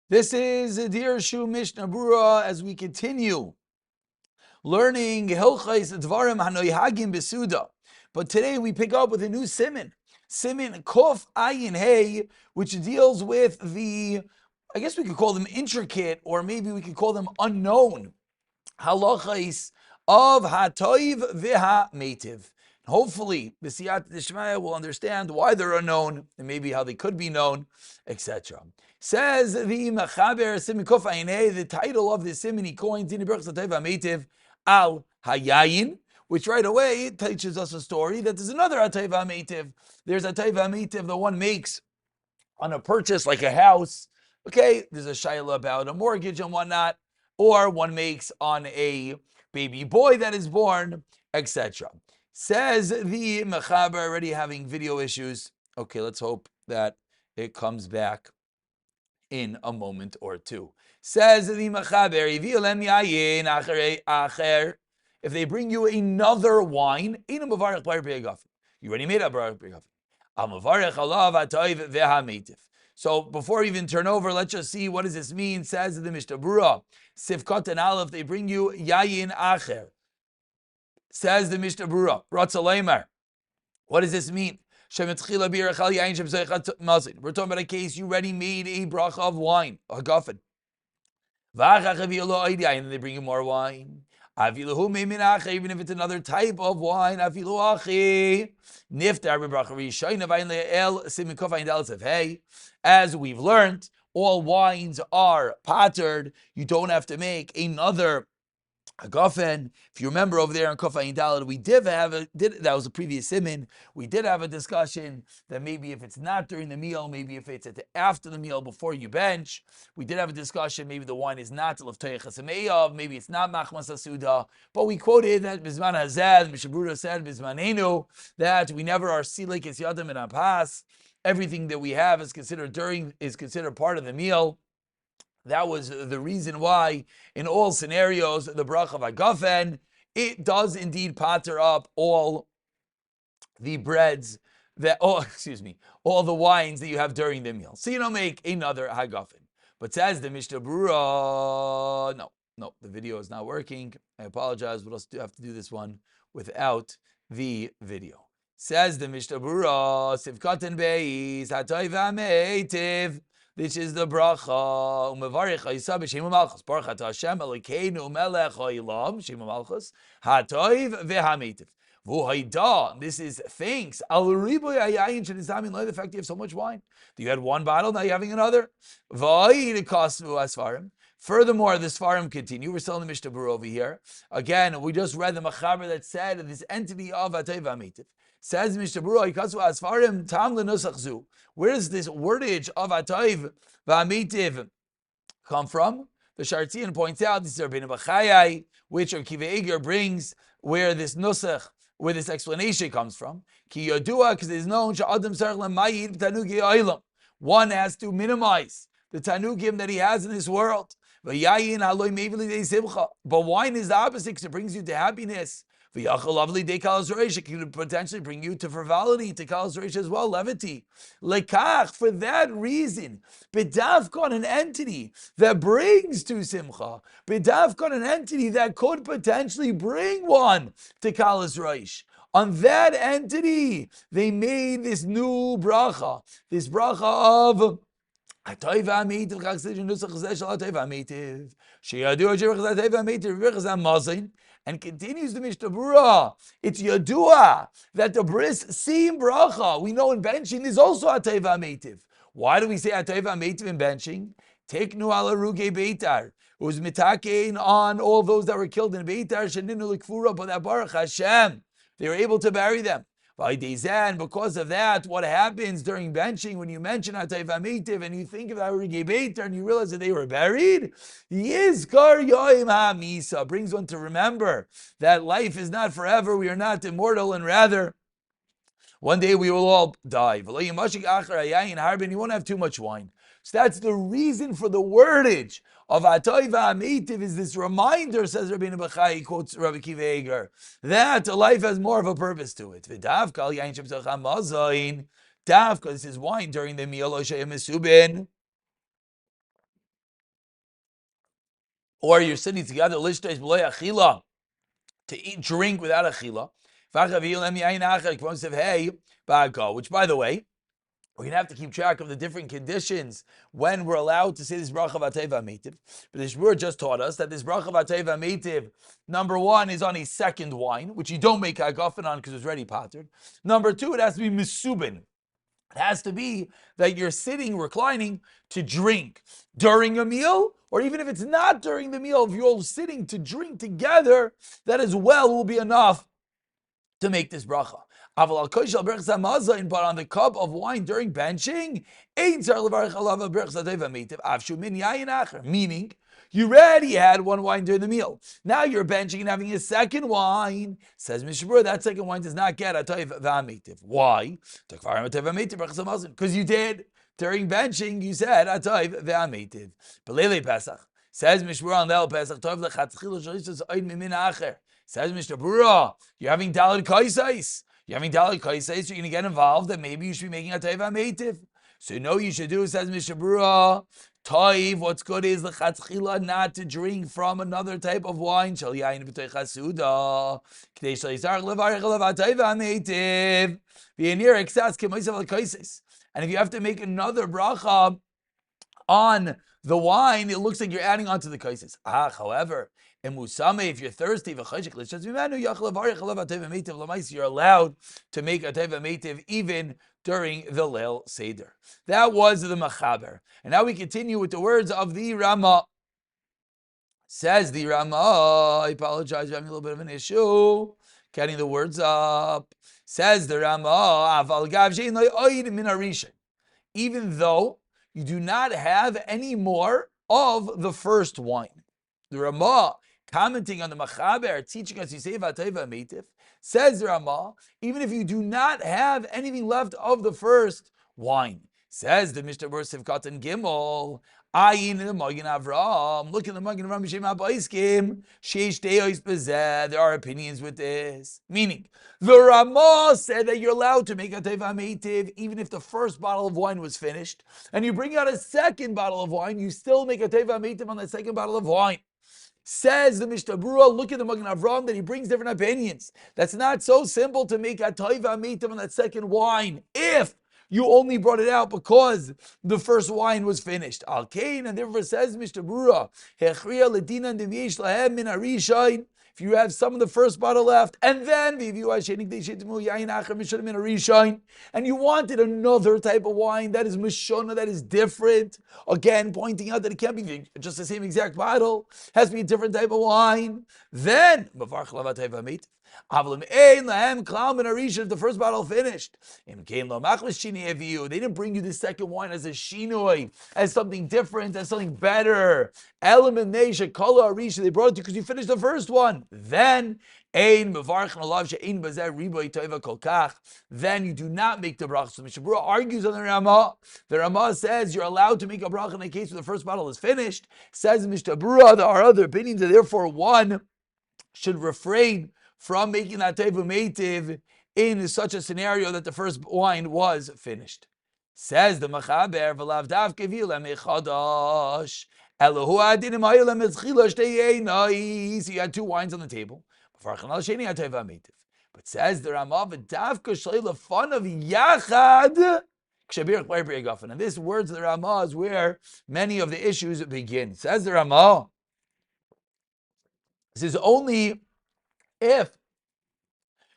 This is Dirshu Mishnah Brura as we continue learning Hilchais Dvarim Hanoyhagim Besuda. But today we pick up with a new Siman, Siman Kof Ayin Hey, which deals with I guess we could call them intricate, or maybe we could call them unknown halachais of Hatov Viha Metiv. Hopefully, the Siyat Dishmaya will understand why they're unknown and maybe how they could be known, etc. Says the Mechaber Siman Kof Ayin, the title of the Siman he coins in Berachas Hatov Metiv Al Hayayin, which right away teaches us a story that there's another Hatov Metiv. There's Hatov Metiv that one makes on a purchase like a house. Okay, there's a shayla about a mortgage and whatnot, or one makes on a baby boy that is born, etc. Says the Mechaber, already having video issues. Okay, let's hope that it comes back in a moment or two. Says the Mechaber, if they bring you another wine, you already made a so before we even turn over, let's just see what does this mean. Says the Mishnah Brura, Sifkat and Aleph, they bring you Yayin Acher. Says the Mishnah Brura, Ratzaleimer. What does this mean? We're talking about a case you already made a bracha of wine, a guffin. And they bring you more wine. Even if it's another type of wine, as we've learned, all wines are patered. You don't have to make another Hagafen. If you remember over there in Kofa Dalad, we did that was a previous siman. We did have a discussion that maybe if it's not during the meal, maybe if it's after the meal before you bench. We did have a discussion. Maybe the wine is not Leftoyach, maybe it's not Machmas Seudah. But we quoted that Bisman Hazad, Mishabruda said Bismanenu, that we never are Silik Es Yadam and Apas. Everything that we have is considered part of the meal. That was the reason why, in all scenarios, the bracha of Agafen, it does indeed pater up all the breads all the wines that you have during the meal. So you don't make another Hagafen. But says the Mishnah Brura, no, the video is not working. I apologize, but I'll have to do this one without the video. Says the Mishnah Brura, Sivkatan Beis, Hatov V'Ameitiv. This is the bracha. Umevarich Ha'isa b'Shem Malchus. Baruch Ata Hashem Elokeinu Melech Ha'olam. Shem Malchus. Hatov v'Hameitiv. V'Hoida. This is thanks. Al riboy hayayin shenizamin lo. The fact you have so much wine. You had one bottle, now you're having another. V'Hoida kasvu asfarim. Furthermore, the Sfarim continue. We're still in the Mishnah Berurah over here. Again, we just read the Machaber that said this entity of Hatov V'Hameitiv. Says Mishnah Berurah, Yikasu Asfarim Tam Lenusach Zu. Where does this wordage of Hatov V'Hameitiv come from? The Shartzian points out this is Rabbeinu Bachayai, which Akiva Eiger brings, where this nusach, where this explanation comes from. Ki Yodua, because it is known Sha'adam Sarach L'Mayid Tanugi Oilam. One has to minimize the tanugim that he has in this world. But wine is the opposite because it brings you to happiness. It could potentially bring you to frivolity, to kalas reish as well, levity. Lekach, for that reason, bedavkon, an entity that brings to simcha, bedavkon, an entity that could potentially bring one to kalas reish. On that entity, they made this new bracha, this bracha of Hatov V'Hameitiv, and continues the Mishnah Berurah. It's Yadua that the bris sim bracha. We know in benching is also Hatov V'Hameitiv. Why do we say Hatov V'Hameitiv in benching? Teknu ala ruge beitar. It was mitakein on all those that were killed in beitar sheninu l'kfura, but that Baruch Hashem, they were able to bury them. Because of that, what happens during benching when you mention Hatov V'Hameitiv and you think of Arugei Beitar and you realize that they were buried? Yizkar Yoim HaMisa brings one to remember that life is not forever. We are not immortal, and rather one day we will all die. You won't have too much wine. So that's the reason for the wordage of Hatov V'Hameitiv is this reminder, says Rabbeinu Bachai, quotes Rabbi Akiva Eiger, that life has more of a purpose to it. Davka, this is wine during the meal, or you're sitting together, lishtais b'loy achila, to eat, drink without achila. Hey, which, by the way, we're going to have to keep track of the different conditions when we're allowed to say this bracha v'atei v'ameitiv. But the Shmur just taught us that this bracha v'atei v'ameitiv, number one, is on a second wine, which you don't make hagafen on because it's already pottered. Number two, it has to be misubin. It has to be that you're sitting, reclining to drink during a meal, or even if it's not during the meal, if you're all sitting to drink together, that as well will be enough to make this bracha. But on the cup of wine during benching, meaning you already had one wine during the meal. Now you're benching and having a second wine. Says Mishmur, that second wine does not get atayv v'amitiv. Why? Because you did. During benching, you said atayv v'amitiv. Belele Pesach. Says Mishmur on Leil Pesach, tov lechatchil shalish oid mimin acher. Says Mr. Bura, you're having daled kaisais. You're having daled kaisais, you're going to get involved, and maybe you should be making a taiva meitiv. So no, you should do, says Mr. Bura, taiv, what's good is l'chatzchila not to drink from another type of wine. Shal yain b'toicha Seudah. K'dei shal yisarach levarech levat taiva meitiv. V'yenir eksas k'moisav l'kaisais. And if you have to make another bracha on the wine, it looks like you're adding on to the kaisis. However, in Musame, if you're thirsty, you're allowed to make a teva meitiv even during the Leil Seder. That was the Machaber. And now we continue with the words of the Rama. Says the Rama, I apologize, I'm having a little bit of an issue getting the words up. Says the Rama, even though you do not have any more of the first wine. The Ramah, commenting on the Machaber, teaching us Yisei V'ateva Meitiv, says the Ramah, even if you do not have anything left of the first wine. Says the Mishnah Berurah Sivkat and Gimel, Ayin in the Magen Avram, look in the Magen Avram B'Shem HaBaiskim, Sheish Deos Bezeh, there are opinions with this. Meaning, the Ramah said that you're allowed to make a teva meitiv even if the first bottle of wine was finished, and you bring out a second bottle of wine, you still make a teva meitiv on that second bottle of wine. Says the Mishnah Berurah, look at the Magen Avram, that he brings different opinions. That's not so simple to make a teva meitiv on that second wine if you only brought it out because the first wine was finished. Al-Kain, and therefore says Mishnah Berurah, if you have some of the first bottle left, and then and you wanted another type of wine that is mishona, that is different, again pointing out that it can't be just the same exact bottle, has to be a different type of wine, then if the first bottle finished, they didn't bring you the second wine as a shinoi, as something different, as something better. They brought it to you because you finished the first one. Then then you do not make the bracha. So Mishnah Berurah argues on the Ramah. The Ramah says you're allowed to make a bracha in the case where the first bottle is finished. Says Mishnah Berurah, there are other opinions, and therefore one should refrain from making that teva meitiv in such a scenario that the first wine was finished. Says the Machaber, v'lav davke v'ilem echadash, elohu adinim ha'ilem etzchila shtei einai. So you had two wines on the table. But says the Ramah, v'davka shlei lefanav yachad kshabir ch'bayir gafen. And this words of the Ramah is where many of the issues begin. Says the Ramah, this is only if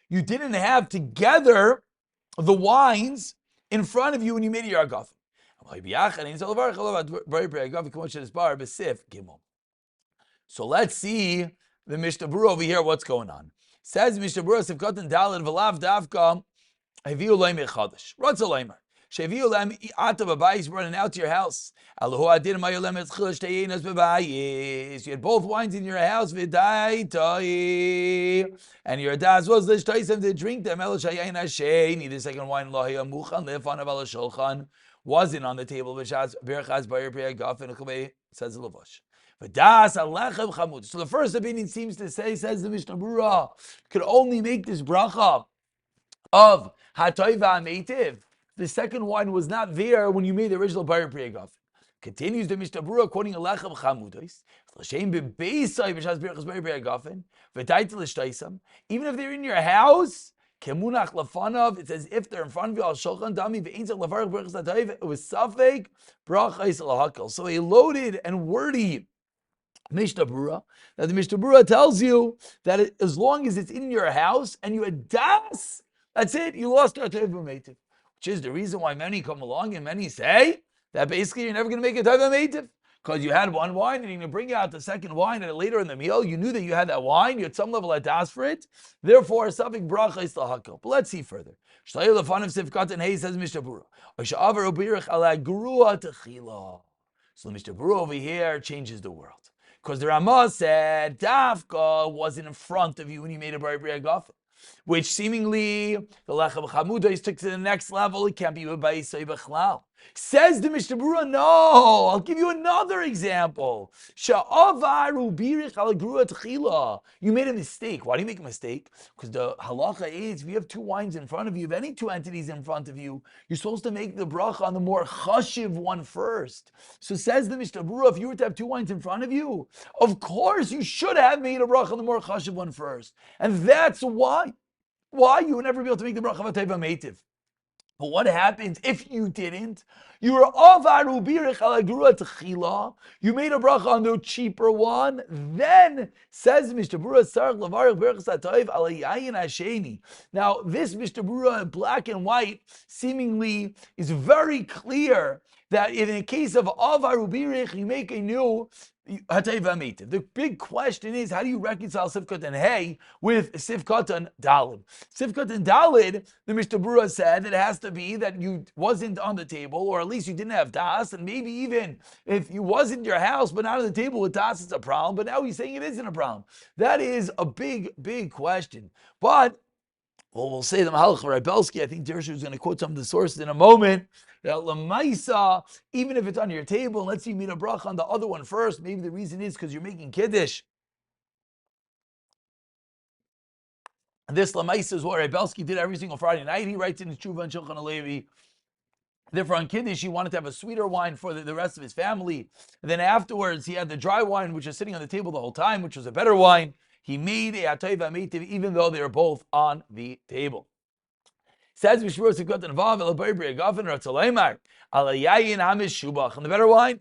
you didn't have together the wines in front of you when you made your agafen. So let's see the Mishnah Berurah over here, what's going on. Says Mishnah Berurah, Sivkatan Daled V'lav Davka Heviu Leim Echadash. Ratza Leimer. Sheviu Leim Ata B'bayis, running out to your house. Alahu Adin Mayolem Etzchil Shteyinas B'bayis. You had both wines in your house, V'dai and your das was L'shtaisem to drink them. El Shayayin Hashem. The second wine, Lahia Muchan Lefanav Al Shulchan, wasn't on the table. V'shaz Berchaz Bayer Pei Gafen Chubei, says the Lavash. So the first opinion seems to say, says the Mishnah Berurah, could only make this bracha of Hatov v'ameitiv. The second wine was not there when you made the original Bayer Priyagav. Continues the Mishnah Berurah quoting Alecha b'chamudos. Even if they're in your house, kemunach lefanav, it says if they're in front of you, al shulchan dami ve'inzach levarach berachas hatayv, it was safek brachas lahakal. So a loaded and wordy Mishnah Berurah. Now the Mishnah Berurah tells you that as long as it's in your house and you had das, that's it, you lost your Hatov Meitiv. Which is the reason why many come along and many say that basically you're never going to make a Hatov Meitiv. Because you had one wine and you're going to bring out the second wine and later in the meal, you knew that you had that wine, you had some level of das for it. Therefore, safek bracha is lahakal. But let's see further. Shlei lefanav sifkat and hey, says Mishnah Berurah. Osha'avar ubirich ala grua techila. So the Mishnah Berurah over here changes the world. Because the Ramah said, Dafka wasn't in front of you when you made a Bari Gafen, which seemingly the Lechem Chamudos took to the next level. It can't be a Ba'isai Bechlal. Says the Mishnah Berurah, no, I'll give you another example. Sha'avaru birich ala grua tchila. You made a mistake. Why do you make a mistake? Because the halacha is, if you have two wines in front of you, if any two entities in front of you, you're supposed to make the bracha on the more chashiv one first. So says the Mishnah Berurah, if you were to have two wines in front of you, of course you should have made a bracha on the more chashiv one first. And that's why you would never be able to make the bracha of Hatov Meitiv. But what happens if you didn't? You were avaru birich ala grua techila. You made a bracha on the cheaper one. Then says Mishnah Berurah sarach levarich berachas hatayv ala yayin hasheni. Now this Mishnah Berurah in black and white seemingly is very clear that in the case of avaru birich, you make a new Hatov Meitiv. The big question is, how do you reconcile Sifkat and Hey with Sifkat and Dalid? Sifkat and Dalid, the Mishnah Berurah said that it has to be that you wasn't on the table, or at least you didn't have das, and maybe even if you was in your house but not on the table with das, it's a problem. But now he's saying it isn't a problem. That is a big, big question. But we'll say the Mahalach Rebelsky. I think Dirshu is going to quote some of the sources in a moment. That Lamaisa, even if it's on your table, and let's see you meet a bracha on the other one first, maybe the reason is because you're making Kiddush. And this Lamaisa is what Rebelsky did every single Friday night. He writes in his Tshuva and Shulchan Alevi. Therefore, on Kiddush, he wanted to have a sweeter wine for the rest of his family. And then afterwards, he had the dry wine, which was sitting on the table the whole time, which was a better wine. He made a Hatov Meitiv, even though they were both on the table. Says Mishmur Sikot and Vav Elabayri Agafen Ratzalaymar Alayayin Hamish Shubach and the better wine.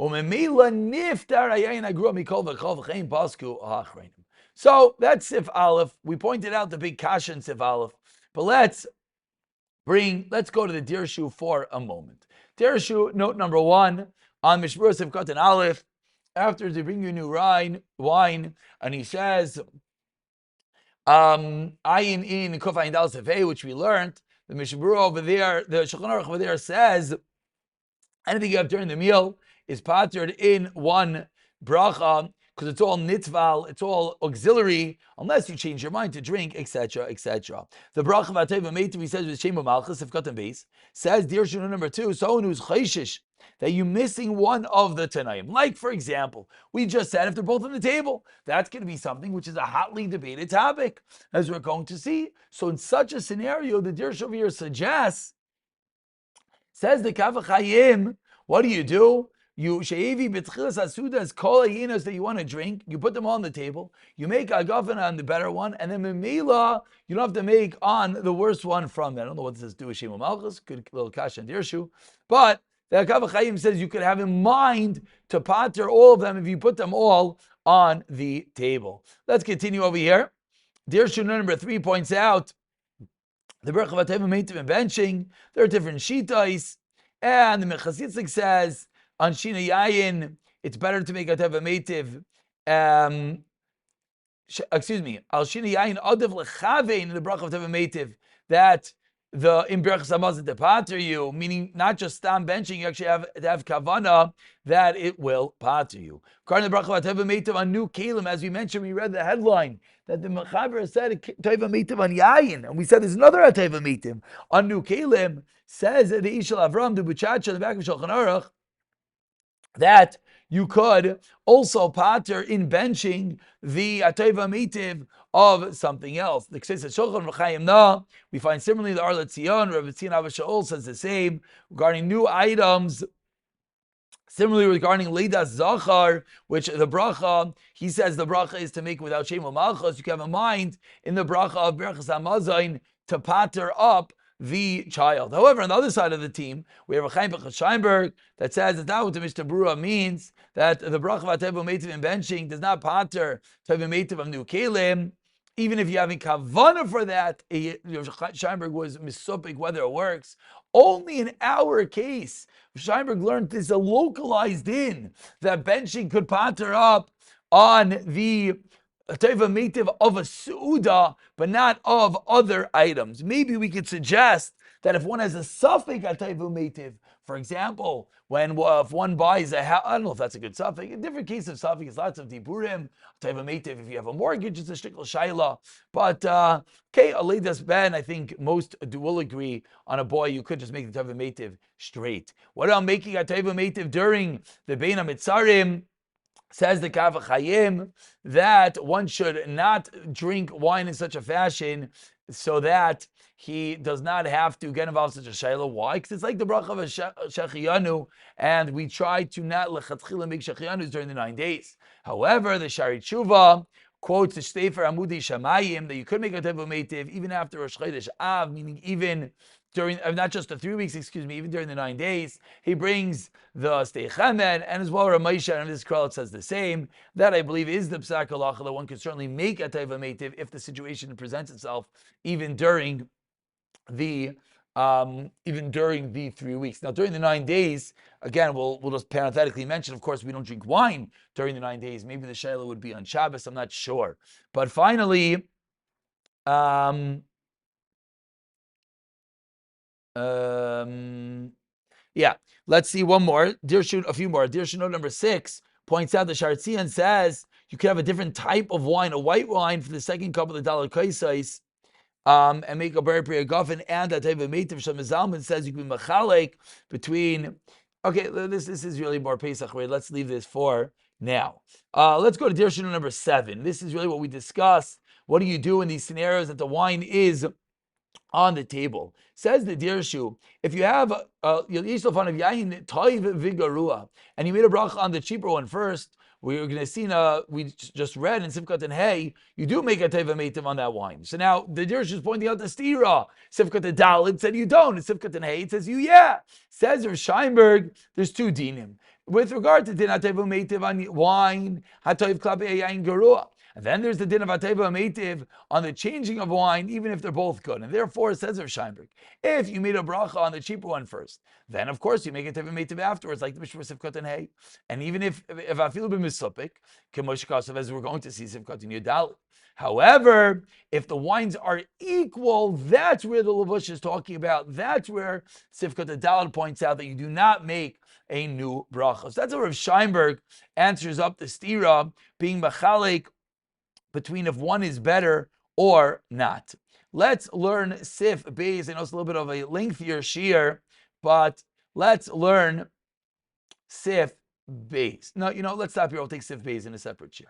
Umemila Niftar Ayayin Agru Mikol V'Chol V'Chein Pasku Achreinim. So that's Sif Aleph. We pointed out the big kasha in Sif Aleph, but let's go to the Dirshu for a moment. Dirshu, note number 1 on Mishmur Sikot and Aleph. After they bring you new wine, and he says. Ayin in Kuf Ayin Dal Sefei, which we learned, the Mishnah Berurah over there, the Shulchan Aruch over there says, anything you have during the meal is patered in one bracha, because it's all nitval, it's all auxiliary, unless you change your mind to drink, etc., etc. The bracha of Hatov Meitiv, he says with Shem Malchus, Sifkat and Beis, says, Dirshu number 2, someone who's chayshish, that you're missing one of the Tanaim. Like, for example, we just said if they're both on the table, that's going to be something which is a hotly debated topic, as we're going to see. So in such a scenario, the Dirshu over here suggests, says the Kavachayim, what do? You she'evi b'tchilas hasudas kol hayinos that you want to drink. You put them all on the table. You make a agafen on the better one, and then memela you don't have to make on the worst one from that. I don't know what this has to do with Shema Malchus. Good little kasha and Dirshu, but the Akav Chaim says you could have in mind to pater all of them if you put them all on the table. Let's continue over here. Dirshu number 3 points out the Berach of Hatov Meitiv and benching. There are different shitais, and the Mechasitzik says. On Shina Yayin, it's better to make Hatov Meitiv. Al Shina Yayin Adav Lechavein in the Brach of Hatov Meitiv that the in Berachas Hamazon to pater you, meaning not just stam benching, you actually have to have kavana that it will pater you. According to the Brach of Hatov Meitiv on new kelim, as we mentioned, we read the headline that the Mechaber said Hatov Meitiv on Yayin, and we said there's another Hatov Meitiv on new kelim. Says the Ishal Avram the Buchacha in the back of Shulchan Aruch that you could also pater in benching the Hatov Meitiv of something else. The Ksesa Shulchan V'Chaim Na, we find similarly the Arlet Zion, Rav Tzion Abba Shaul says the same regarding new items Similarly, regarding Leidas Zachar, which the bracha, he says the bracha is to make without Shem Malchus. You can have a mind in the bracha of Berachas HaMazayin to patter up the child. However, on the other side of the team, we have a Chaim Sheinberg that says that what the Mishnah Berurah means, that the bracha of Hatov Meitiv in benching does not patter Hatov Meitiv of new kelim. Even if you have a kavanah for that, Sheinberg was misupik whether it works. Only in our case, Sheinberg learned this a localized in that benching could patter up on the teva meitiv of a Seudah, but not of other items. Maybe we could suggest that if one has a suffix at teva meitiv, for example, when if one buys a house, I don't know if that's a good suffix. In different cases of suffix, lots of diburim. Teva meitiv, if you have a mortgage, it's a shtikl shayla. But okay, a leidas ben, I think most will agree on a boy. You could just make the teva meitiv straight. What about making a teva meitiv during the bein hamitzarim? Says the Kav Chayim that one should not drink wine in such a fashion so that he does not have to get involved in such a shayla. Why? Because it's like the bracha of a shechiyanu, and we try to not lechatchila make shechiyanus during the 9 days. However, the Shari Tshuva quotes the Shtefer Amudi Shamayim that you could make a teva meitiv even after Rosh Chodesh Av, meaning even during, not just the 3 weeks, even during the 9 days. He brings the Stei Chemed, and as well Ramesha, and this Kralot says the same. That I believe is the Psak Halacha, that one could certainly make a teva meitiv if the situation presents itself, even during the 3 weeks. Now, during the 9 days, again, we'll just parenthetically mention, of course, we don't drink wine during the 9 days. Maybe the shayla would be on Shabbos, I'm not sure. But finally, let's see one more. Dirshu, a few more. Dirshu note number 6 points out the Shartzian says you could have a different type of wine, a white wine for the second cup of the Dalar Kaisais, and make a very priya gofen, and that teva meitiv Shlomo Zalman says you can be machalek between. Okay, this is really more Pesach. Right? Let's leave this for now. Let's go to Dirshu number 7. This is really what we discussed. What do you do in these scenarios that the wine is on the table? Says the Dirshu, if you have Yishlofan of Yahin Toiv Vigarua, and you made a bracha on the cheaper one first, we're going to see, we just read in Sivkat and Hey, you do make a teva meitiv on that wine. So now the Dirshu is pointing out the stira. Sivkat and Dalit said you don't. In Sivkat and Hey, it says you, yeah. Says Rav Sheinberg, there's 2 dinim. With regard to din teva meitiv on wine, hatoiv klape yain garua. And then there's the din of Hateva Meitiv on the changing of wine, even if they're both good. And therefore, it says of Sheinberg, if you made a bracha on the cheaper one first, then of course you make a Hateva Meitiv afterwards, like the Mishnah Sivkot and Hay. And even if I feel a bit misupik, Kemosh Kasav, as we're going to see Sivkot and Yudal. However, if the wines are equal, that's where the Levush is talking about. That's where Sivkot Adal points out that you do not make a new bracha. So that's how Rav Sheinberg answers up the stira, being machalek between if one is better or not. Let's learn Sif Beis. I know it's a little bit of a lengthier shiur, but let's learn Sif Beis. No, let's stop here. We'll take Sif Beis in a separate shiur.